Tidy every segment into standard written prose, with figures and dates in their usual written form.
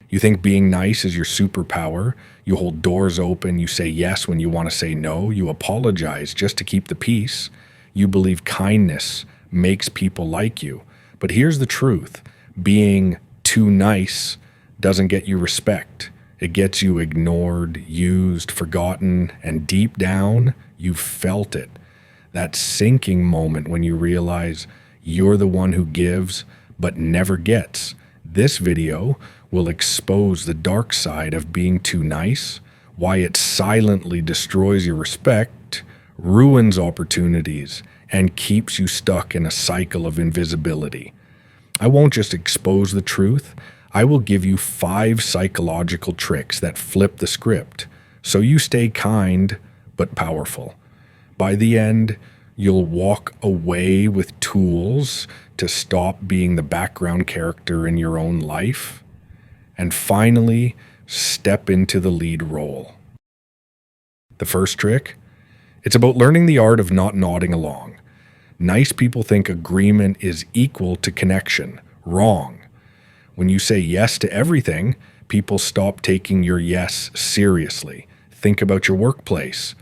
You think being nice is your superpower. You hold doors open. You say yes when you want to say no. You apologize just to keep the peace. You believe kindness makes people like you. But here's the truth. Being too nice doesn't get you respect. It gets you ignored, used, forgotten, and deep down, you've felt it. That sinking moment when you realize you're the one who gives but never gets. This video will expose the dark side of being too nice, why it silently destroys your respect, ruins opportunities, and keeps you stuck in a cycle of invisibility. I won't just expose the truth, I will give you 5 psychological tricks that flip the script, so you stay kind but powerful. By the end, you'll walk away with tools to stop being the background character in your own life, and finally, step into the lead role. The first trick? It's about learning the art of not nodding along. Nice people think agreement is equal to connection. Wrong. When you say yes to everything, people stop taking your yes seriously. Think about your workplace.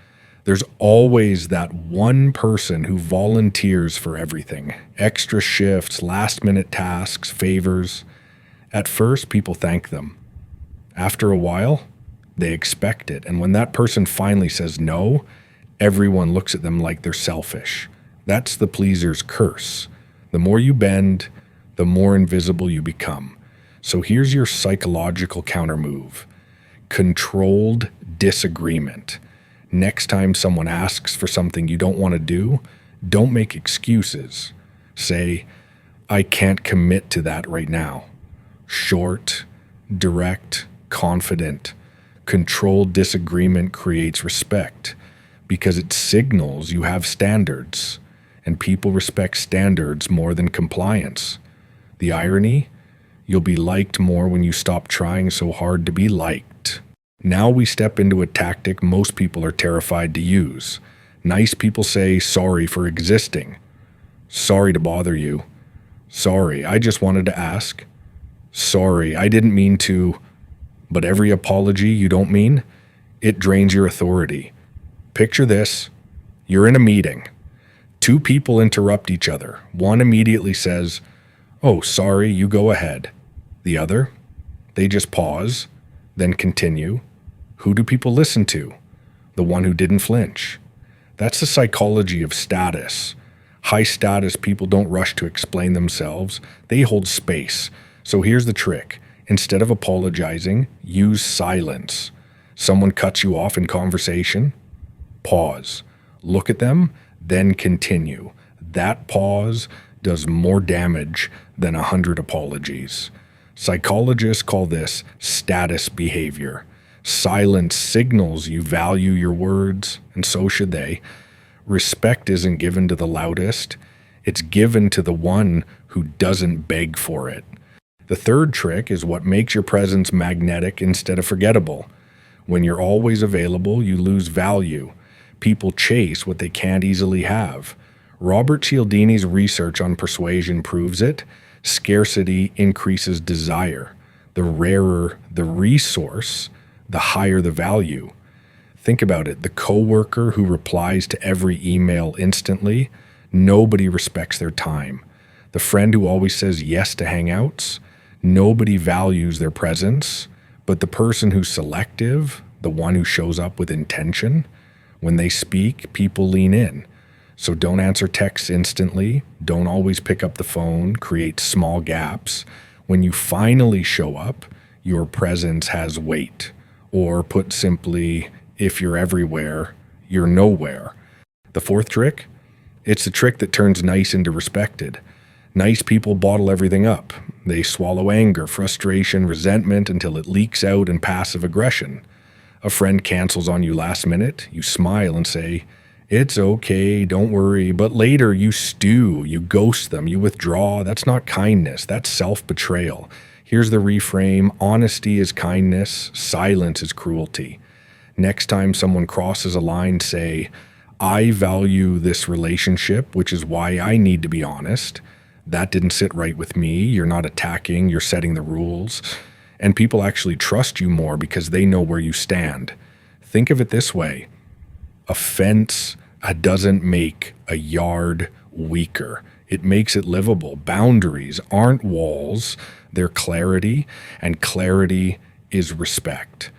There's always that one person who volunteers for everything. Extra shifts, last-minute tasks, favors. At first, people thank them. After a while, they expect it. And when that person finally says no, everyone looks at them like they're selfish. That's the pleaser's curse. The more you bend, the more invisible you become. So here's your psychological countermove. Controlled disagreement. Next time someone asks for something you don't want to do, don't make excuses. Say, I can't commit to that right now. Short, direct, confident. Controlled disagreement creates respect because it signals you have standards, and people respect standards more than compliance. The irony? You'll be liked more when you stop trying so hard to be liked. Now we step into a tactic most people are terrified to use. Nice people say sorry for existing. Sorry to bother you. Sorry, I just wanted to ask. Sorry, I didn't mean to. But every apology you don't mean, it drains your authority. Picture this. You're in a meeting. 2 people interrupt each other. One immediately says, "Oh, sorry, you go ahead." The other, they just pause, then continue. Who do people listen to? The one who didn't flinch. That's the psychology of status. High status people don't rush to explain themselves. They hold space. So here's the trick. Instead of apologizing, use silence. Someone cuts you off in conversation, pause. Look at them, then continue. That pause does more damage than 100 apologies. Psychologists call this status behavior. Silence signals you value your words, and so should they. Respect isn't given to the loudest. It's given to the one who doesn't beg for it. The third trick is what makes your presence magnetic instead of forgettable. When you're always available, you lose value. People chase what they can't easily have. Robert Cialdini's research on persuasion proves it. Scarcity increases desire. The rarer the resource, the higher the value. Think about it. The coworker who replies to every email instantly, nobody respects their time. The friend who always says yes to hangouts, nobody values their presence. But the person who's selective, the one who shows up with intention, when they speak, people lean in. So don't answer texts instantly. Don't always pick up the phone. Create small gaps. When you finally show up, your presence has weight. Or put simply, if you're everywhere, you're nowhere. The fourth trick? It's the trick that turns nice into respected. Nice people bottle everything up. They swallow anger, frustration, resentment until it leaks out in passive aggression. A friend cancels on you last minute. You smile and say, "It's okay, don't worry." But later you stew, you ghost them, you withdraw. That's not kindness, that's self-betrayal. Here's the reframe. Honesty is kindness, silence is cruelty. Next time someone crosses a line, say, "I value this relationship, which is why I need to be honest. That didn't sit right with me." You're not attacking, you're setting the rules. And people actually trust you more because they know where you stand. Think of it this way. A fence doesn't make a yard weaker. It makes it livable. Boundaries aren't walls, they're clarity, and clarity is respect.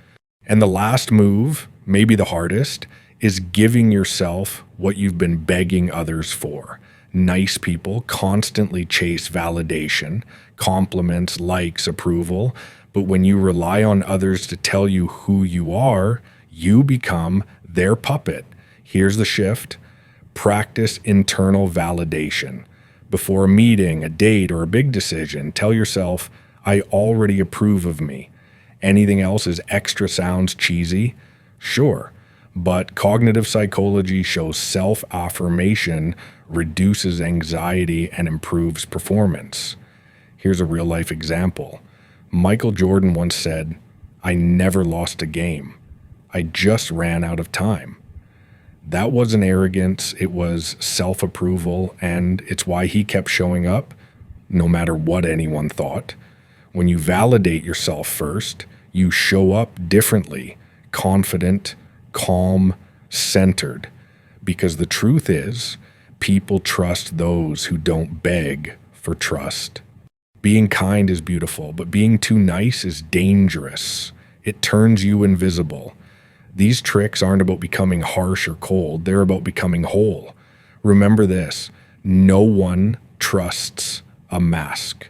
And the last move, maybe the hardest, is giving yourself what you've been begging others for. Nice people constantly chase validation, compliments, likes, approval. But when you rely on others to tell you who you are, you become their puppet. Here's the shift. Practice internal validation. Before a meeting, a date, or a big decision, tell yourself, I already approve of me. Anything else is extra sounds cheesy? Sure. But cognitive psychology shows self-affirmation reduces anxiety and improves performance. Here's a real-life example. Michael Jordan once said, I never lost a game. I just ran out of time. That wasn't arrogance, it was self-approval, and it's why he kept showing up, no matter what anyone thought. When you validate yourself first, you show up differently, confident, calm, centered. Because the truth is, people trust those who don't beg for trust. Being kind is beautiful, but being too nice is dangerous. It turns you invisible. These tricks aren't about becoming harsh or cold. They're about becoming whole. Remember this, no one trusts a mask.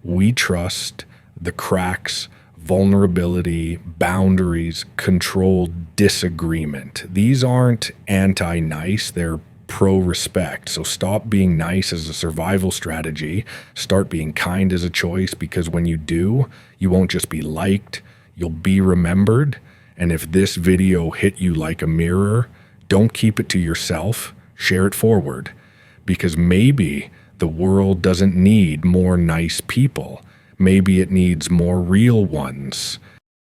We trust the cracks, vulnerability, boundaries, controlled disagreement. These aren't anti-nice, they're pro-respect. So stop being nice as a survival strategy. Start being kind as a choice, because when you do, you won't just be liked, you'll be remembered. And if this video hit you like a mirror, don't keep it to yourself, share it forward. Because maybe the world doesn't need more nice people. Maybe it needs more real ones.